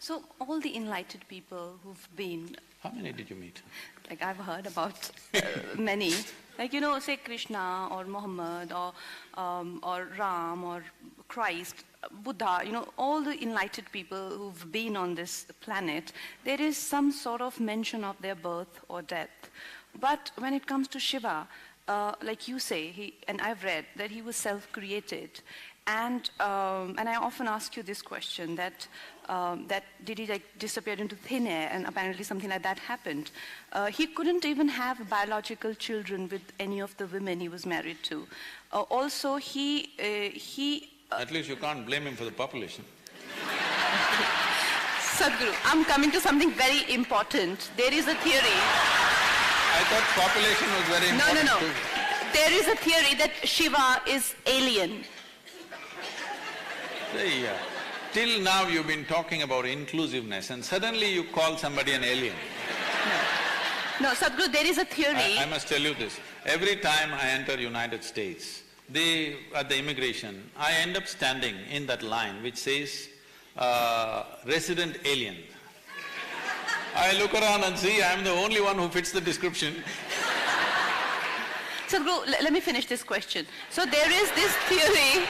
So all the enlightened people who've been… How many did you meet? Like I've heard about many. Like, say Krishna or Muhammad or Ram or Christ, Buddha, all the enlightened people who've been on this planet, there is some sort of mention of their birth or death. But when it comes to Shiva, like you say, and I've read that he was self-created. And I often ask you this question, that did he disappear into thin air, and apparently something like that happened. He couldn't even have biological children with any of the women he was married to. Also, he At least you can't blame him for the population. Sadhguru, I'm coming to something very important. There is a theory. I thought population was very important. No. Too. There is a theory that Shiva is alien. See, till now you've been talking about inclusiveness and suddenly you call somebody an alien. No, Sadhguru, there is a theory… I must tell you this, every time I enter United States, at the immigration, I end up standing in that line which says, resident alien. I look around and see I'm the only one who fits the description. Sadhguru, let me finish this question. So there is this theory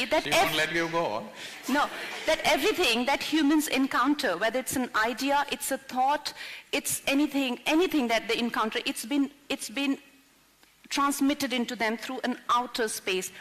that… She won't let you go on. No, that everything that humans encounter, whether it's an idea, it's a thought, it's anything that they encounter, it's been transmitted into them through an outer space,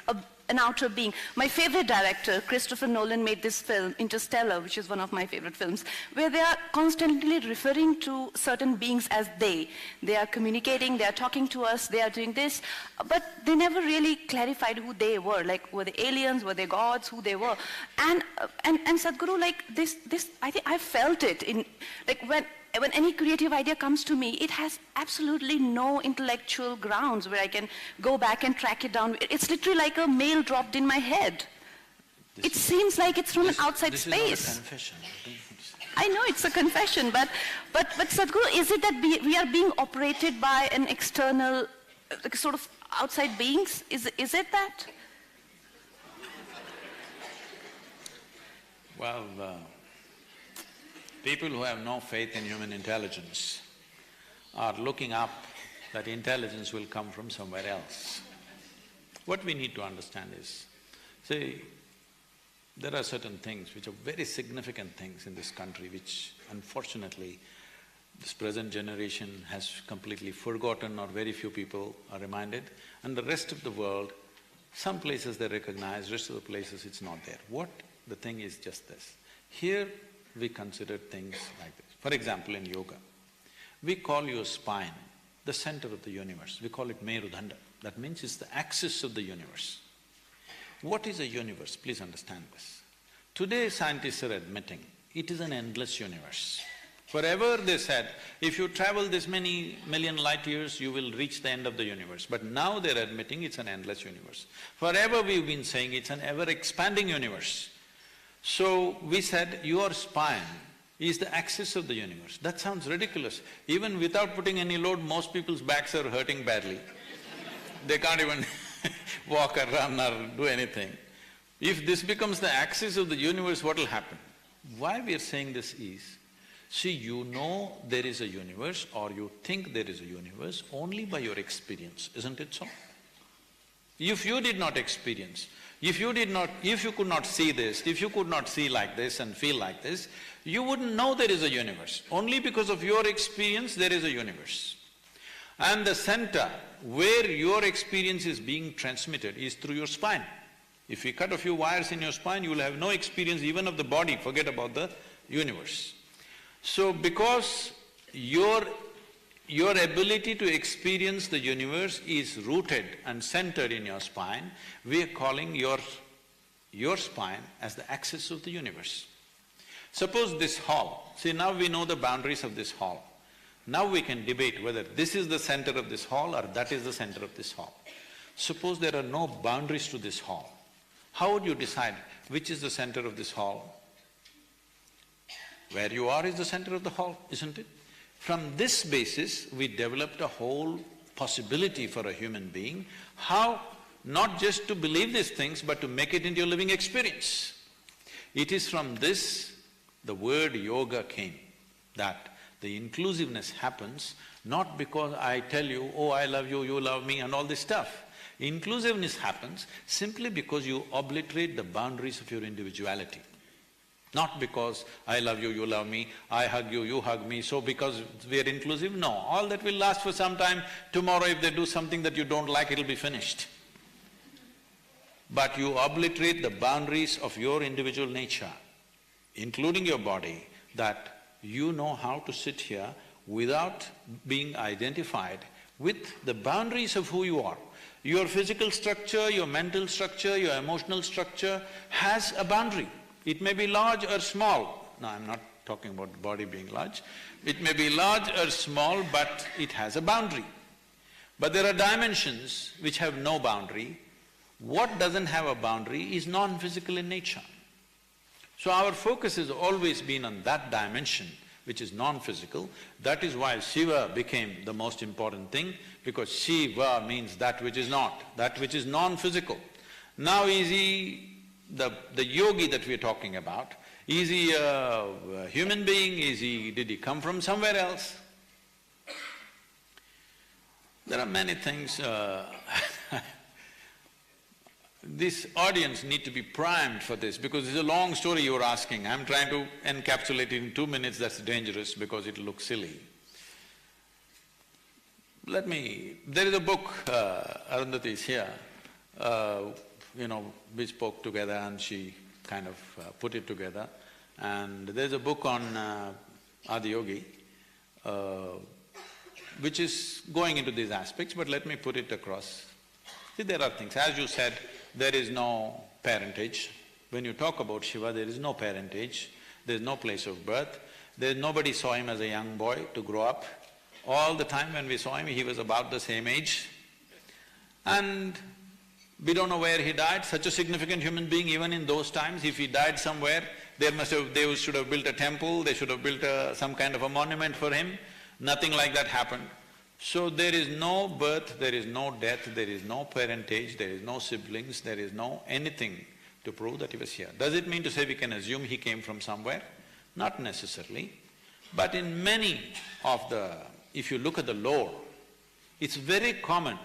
an outer being. My favorite director, Christopher Nolan, made this film, Interstellar, which is one of my favorite films, where they are constantly referring to certain beings as they. They are communicating, they are talking to us, they are doing this, but they never really clarified who they were. Like, were they aliens, were they gods, who they were? And Sadhguru, like this, I think I felt it in, like when any creative idea comes to me, it has absolutely no intellectual grounds where I can go back and track it down. It's literally like a mail dropped in my head. It seems like it's from an outside space. This is not a confession. I know it's a confession, but Sadhguru, is it that we are being operated by an external, sort of outside beings? Is it that? Well, people who have no faith in human intelligence are looking up that intelligence will come from somewhere else. What we need to understand is, see, there are certain things which are very significant things in this country which unfortunately this present generation has completely forgotten or very few people are reminded, and the rest of the world, some places they recognize, rest of the places it's not there. What the thing is just this, here we consider things like this. For example, in yoga, we call your spine the center of the universe, we call it Merudanda. That means it's the axis of the universe. What is a universe? Please understand this. Today scientists are admitting it is an endless universe. Forever they said, if you travel this many million light years, you will reach the end of the universe. But now they're admitting it's an endless universe. Forever we've been saying it's an ever-expanding universe. So we said, your spine is the axis of the universe. That sounds ridiculous. Even without putting any load, most people's backs are hurting badly. They can't even walk or run or do anything. If this becomes the axis of the universe, what will happen? Why we are saying this is, see, you know there is a universe or you think there is a universe only by your experience, isn't it so? If you did not experience, if you could not see this, if you could not see like this and feel like this, you wouldn't know there is a universe. Only because of your experience there is a universe. And the center where your experience is being transmitted is through your spine. If we cut a few wires in your spine, you will have no experience even of the body, forget about the universe. So because your ability to experience the universe is rooted and centered in your spine, we are calling your spine as the axis of the universe. Suppose this hall, see now we know the boundaries of this hall. Now we can debate whether this is the center of this hall or that is the center of this hall. Suppose there are no boundaries to this hall, how would you decide which is the center of this hall? Where you are is the center of the hall, isn't it? From this basis, we developed a whole possibility for a human being, how not just to believe these things, but to make it into a living experience. It is from this the word yoga came, that the inclusiveness happens not because I tell you, oh, I love you, you love me and all this stuff. Inclusiveness happens simply because you obliterate the boundaries of your individuality. Not because I love you, you love me, I hug you, you hug me, so because we are inclusive, no. All that will last for some time. Tomorrow if they do something that you don't like, it'll be finished. But you obliterate the boundaries of your individual nature, including your body, that you know how to sit here without being identified with the boundaries of who you are. Your physical structure, your mental structure, your emotional structure has a boundary. It may be large or small. No, I'm not talking about the body being large. It may be large or small, but it has a boundary. But there are dimensions which have no boundary. What doesn't have a boundary is non-physical in nature. So our focus has always been on that dimension, which is non-physical. That is why Shiva became the most important thing, because Shiva means that which is not, that which is non-physical. Now is he the yogi that we're talking about, is he a human being, did he come from somewhere else? There are many things this audience need to be primed for this, because it's a long story you're asking. I'm trying to encapsulate it in 2 minutes, that's dangerous because it'll look silly. There is a book, Arundhati is here, we spoke together and she kind of put it together. And there's a book on Adiyogi, which is going into these aspects, but let me put it across. See, there are things, as you said, there is no parentage. When you talk about Shiva, there is no parentage, there is no place of birth, nobody saw him as a young boy to grow up. All the time when we saw him, he was about the same age. And we don't know where he died, such a significant human being even in those times, if he died somewhere, they should have built a temple, they should have built some kind of a monument for him. Nothing like that happened. So there is no birth, there is no death, there is no parentage, there is no siblings, there is no anything to prove that he was here. Does it mean to say we can assume he came from somewhere? Not necessarily. But in many of if you look at the lore, it's very common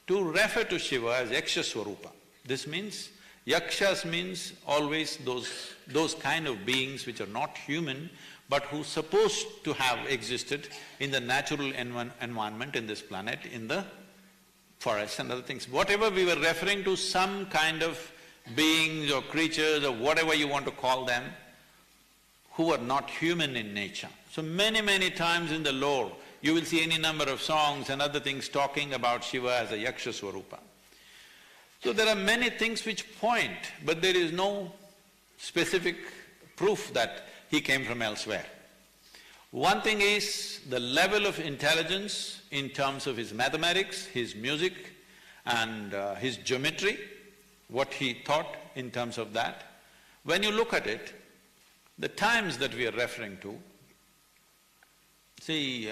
to refer to Shiva as Yaksha Swarupa. This means, Yakshas means always those kind of beings which are not human, but who's supposed to have existed in the natural environment in this planet, in the forests and other things. Whatever we were referring to, some kind of beings or creatures or whatever you want to call them, who are not human in nature. So many times in the lore, you will see any number of songs and other things talking about Shiva as a Yaksha Swarupa. So there are many things which point, but there is no specific proof that he came from elsewhere. One thing is the level of intelligence in terms of his mathematics, his music and his geometry, what he thought in terms of that. When you look at it, the times that we are referring to, see,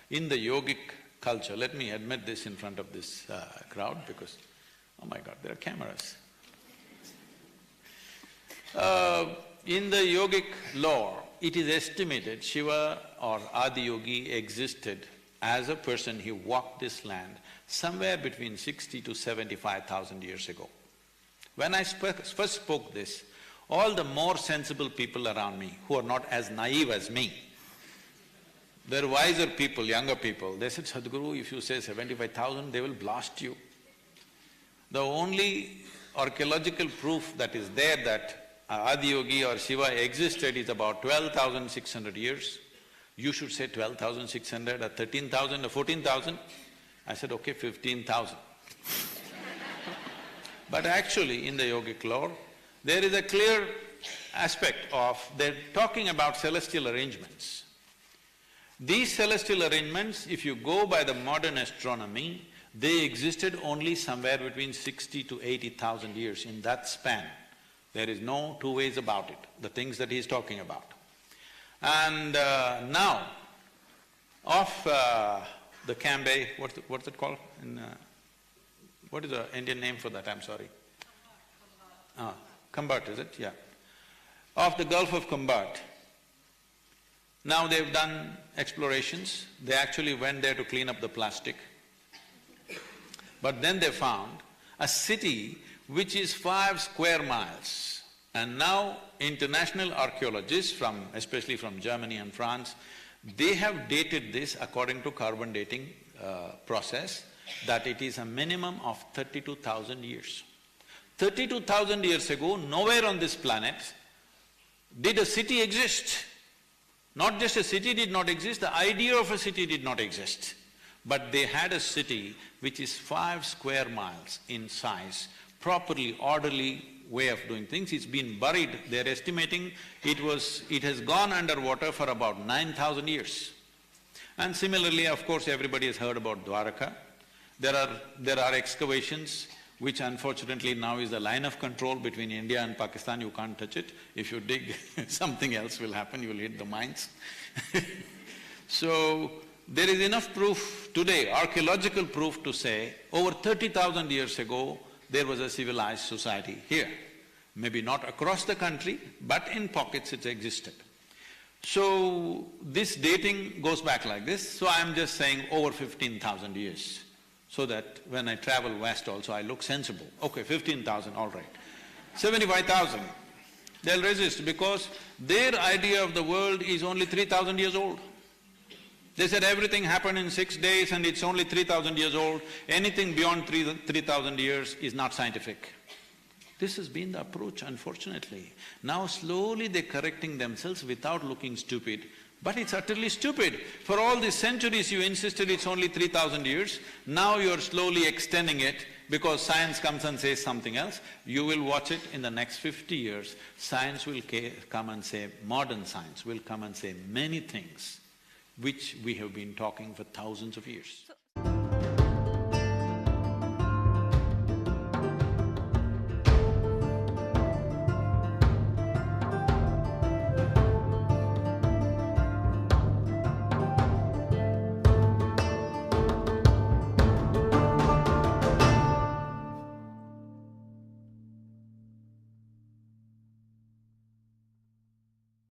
in the yogic culture, let me admit this in front of this crowd because, oh my God, there are cameras. In the yogic lore, it is estimated Shiva or Adiyogi existed as a person, he walked this land somewhere between 60 to 75,000 years ago. When I first spoke this, all the more sensible people around me, who are not as naive as me, they're wiser people, younger people, they said, Sadhguru, if you say 75,000, they will blast you. The only archaeological proof that is there that Adiyogi or Shiva existed is about 12,600 years. You should say 12,600 or 13,000 or 14,000. I said, okay, 15,000. But actually in the yogic lore, there is a clear aspect of… they're talking about celestial arrangements. These celestial arrangements, if you go by the modern astronomy, they existed only somewhere between 60 to 80,000 years, in that span. There is no two ways about it, the things that he's talking about. And now, of the Cambay, what's it called? What is the Indian name for that, I'm sorry? Khambhat, is it? Yeah. Of the Gulf of Khambhat, Now they've done explorations, they actually went there to clean up the plastic. But then they found a city which is 5 square miles. And now international archaeologists especially from Germany and France, they have dated this according to carbon dating process, that it is a minimum of 32,000 years. 32,000 years ago, nowhere on this planet did a city exist. Not just a city did not exist, the idea of a city did not exist. But they had a city which is 5 square miles in size, properly, orderly way of doing things. It's been buried, they're estimating it has gone underwater for about 9,000 years. And similarly, of course, everybody has heard about Dwaraka. There are excavations which unfortunately now is the line of control between India and Pakistan, you can't touch it. If you dig, something else will happen, you will hit the mines. So, there is enough proof today, archaeological proof to say, over 30,000 years ago, there was a civilized society here. Maybe not across the country, but in pockets it existed. So, this dating goes back like this, so I'm just saying over 15,000 years, so that when I travel west also I look sensible. Okay, 15,000, all right. 75,000, they'll resist because their idea of the world is only 3,000 years old. They said everything happened in 6 days and it's only 3,000 years old. Anything beyond 3,000 years is not scientific. This has been the approach, unfortunately. Now slowly they're correcting themselves without looking stupid, but it's utterly stupid. For all these centuries you insisted it's only 3,000 years, now you're slowly extending it because science comes and says something else. You will watch it in the next 50 years, science will come and say, modern science will come and say many things which we have been talking for thousands of years.